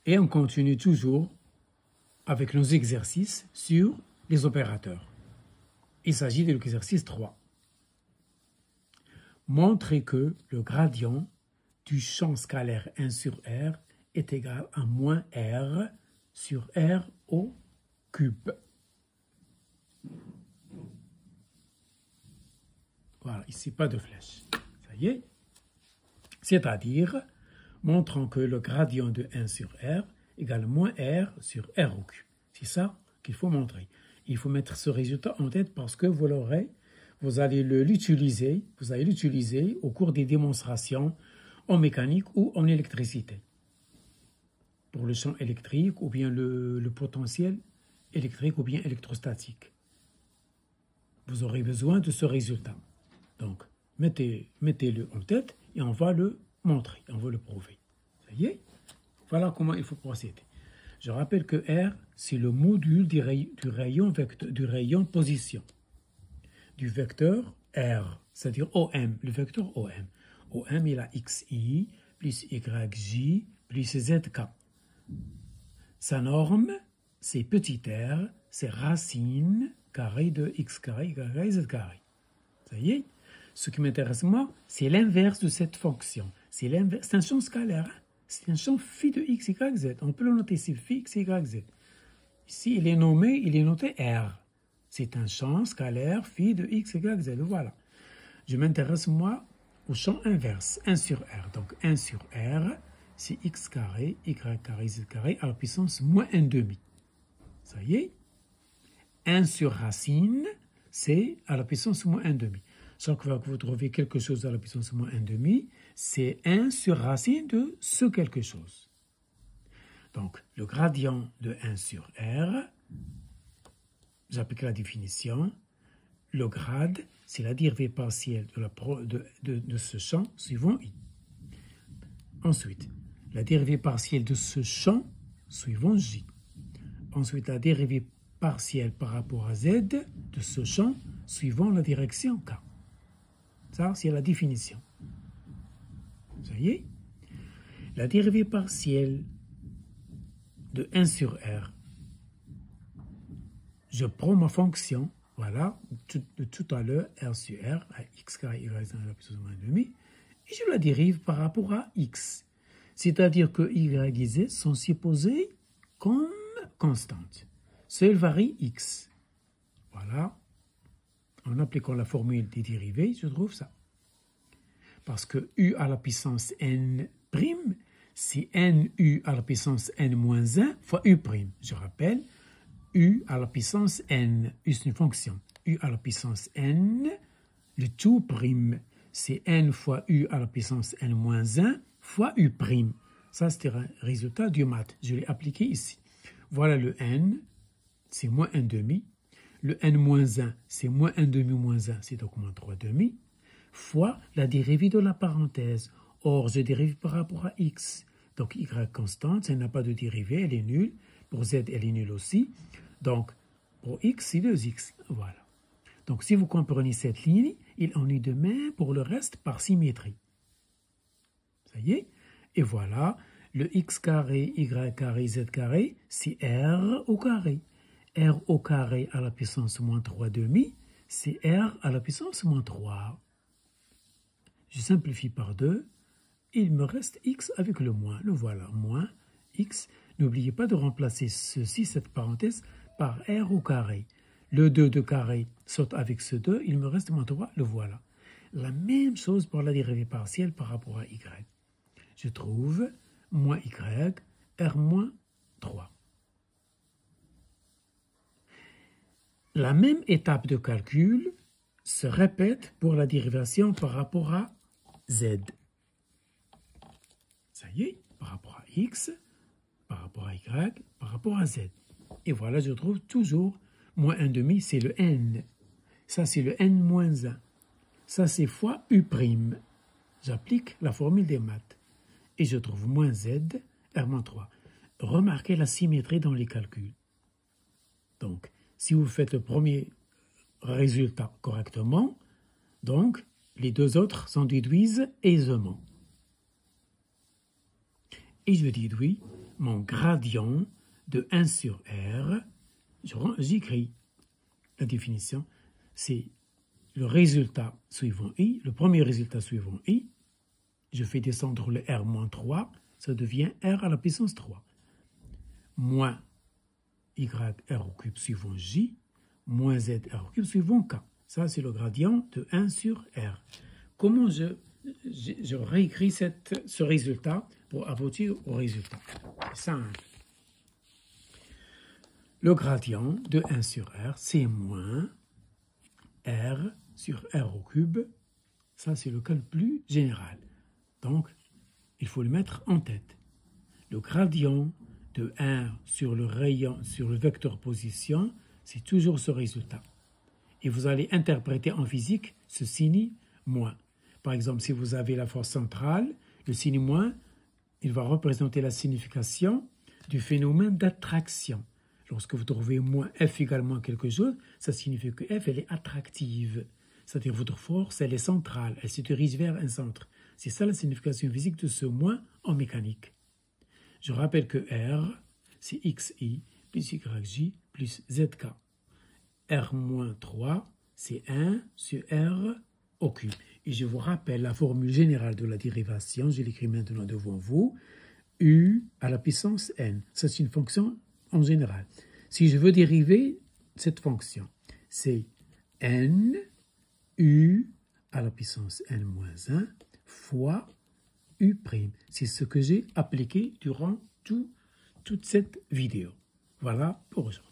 Et on continue toujours avec nos exercices sur les opérateurs. Il s'agit de l'exercice 3. Montrer que le gradient du champ scalaire 1 sur R est égal à moins R sur R au cube. Voilà, ici pas de flèche. Ça y est. C'est-à-dire, montrant que le gradient de 1 sur R égale moins R sur R au cube. C'est ça qu'il faut montrer. Il faut mettre ce résultat en tête parce que vous allez l'utiliser au cours des démonstrations en mécanique ou en électricité. Pour le champ électrique ou bien le potentiel électrique ou bien électrostatique. Vous aurez besoin de ce résultat. Donc, mettez-le en tête et on va le montrer, on va le prouver. Ça y est? Voilà comment il faut procéder. Je rappelle que R, c'est le module du rayon position. Du vecteur R, c'est-à-dire OM, le vecteur OM. OM, il a XI plus YJ plus ZK. Sa norme, c'est petit r, c'est racine carrée de x carré, y carré, z carré. Ça y est? Ce qui m'intéresse moi, c'est l'inverse de cette fonction. C'est un champ scalaire. Hein? C'est un champ phi de x, y, z. On peut le noter ici, phi, x, y, z. Ici, il est noté R. C'est un champ scalaire phi de x, y, z. Voilà. Je m'intéresse, moi, au champ inverse, 1 sur R. Donc, 1 sur R, c'est x carré, y carré, z carré, à la puissance moins 1,5. Ça y est? 1 sur racine, c'est à la puissance moins 1,5. Chaque fois que vous trouvez quelque chose à la puissance moins 1,5, c'est 1 sur racine de ce quelque chose. Donc, le gradient de 1 sur R, j'applique la définition. Le grade, c'est la dérivée partielle de ce champ suivant I. Ensuite, la dérivée partielle de ce champ suivant J. Ensuite, la dérivée partielle par rapport à Z de ce champ suivant la direction K. Ça, c'est la définition. Ça y est? La dérivée partielle de 1 sur R. Je prends ma fonction, voilà, de tout à l'heure, R sur R, à x carré, y raison à la puissance moins 1,5, et je la dérive par rapport à x. C'est-à-dire que y et z sont supposés comme constantes. Seul varie x. Voilà. En appliquant la formule des dérivés, je trouve ça. Parce que u à la puissance n', c'est nu à la puissance n-1 fois u'. Je rappelle, u à la puissance n, u c'est une fonction. U à la puissance n, le tout prime, c'est n fois u à la puissance n-1 fois u'. Ça, c'est un résultat du math. Je l'ai appliqué ici. Voilà le n, c'est moins 1,5. Le n-1, c'est moins 1,5 moins 1, c'est donc moins 3,5, fois la dérivée de la parenthèse. Or, je dérive par rapport à x. Donc, y constante, ça n'a pas de dérivée, elle est nulle. Pour z, elle est nulle aussi. Donc, pour x, c'est 2x. Voilà. Donc, si vous comprenez cette ligne, il en est de même pour le reste par symétrie. Ça y est? Et voilà, le x carré, y carré, z carré, c'est r au carré. R au carré à la puissance moins 3,5, c'est R à la puissance moins 3. Je simplifie par 2, il me reste x avec le moins. Le voilà, moins x. N'oubliez pas de remplacer cette parenthèse, par R au carré. Le 2 de carré saute avec ce 2, il me reste moins 3, le voilà. La même chose pour la dérivée partielle par rapport à y. Je trouve moins y, R moins 3. La même étape de calcul se répète pour la dérivation par rapport à z. Ça y est, par rapport à x, par rapport à y, par rapport à z. Et voilà, je trouve toujours moins 1,5, c'est le n. Ça, c'est le n moins 1. Ça, c'est fois u'. J'applique la formule des maths. Et je trouve moins z, r moins 3. Remarquez la symétrie dans les calculs. Donc, si vous faites le premier résultat correctement, donc les deux autres s'en déduisent aisément. Et je déduis mon gradient de 1 sur R, j'écris la définition, c'est le résultat suivant I, le premier résultat suivant I, je fais descendre le R moins 3, ça devient R à la puissance 3, moins Y R au cube suivant J, moins Z R au cube suivant K. Ça, c'est le gradient de 1 sur R. Comment je réécris ce résultat pour aboutir au résultat? C'est simple. Le gradient de 1 sur R, c'est moins R sur R au cube. Ça, c'est le cas le plus général. Donc, il faut le mettre en tête. Le gradient de 1 sur le rayon, sur le vecteur position, c'est toujours ce résultat. Et vous allez interpréter en physique ce signe moins. Par exemple, si vous avez la force centrale, le signe moins, il va représenter la signification du phénomène d'attraction. Lorsque vous trouvez moins F égale moins quelque chose, ça signifie que F, elle est attractive. C'est-à-dire votre force, elle est centrale, elle se dirige vers un centre. C'est ça la signification physique de ce moins en mécanique. Je rappelle que R, c'est XI plus YJ plus ZK. R moins 3, c'est 1 sur R au cube. Et je vous rappelle la formule générale de la dérivation, je l'écris maintenant devant vous, U à la puissance N. Ça, c'est une fonction en général. Si je veux dériver cette fonction, c'est N U à la puissance N moins 1 fois U'. C'est ce que j'ai appliqué durant toute cette vidéo. Voilà pour aujourd'hui.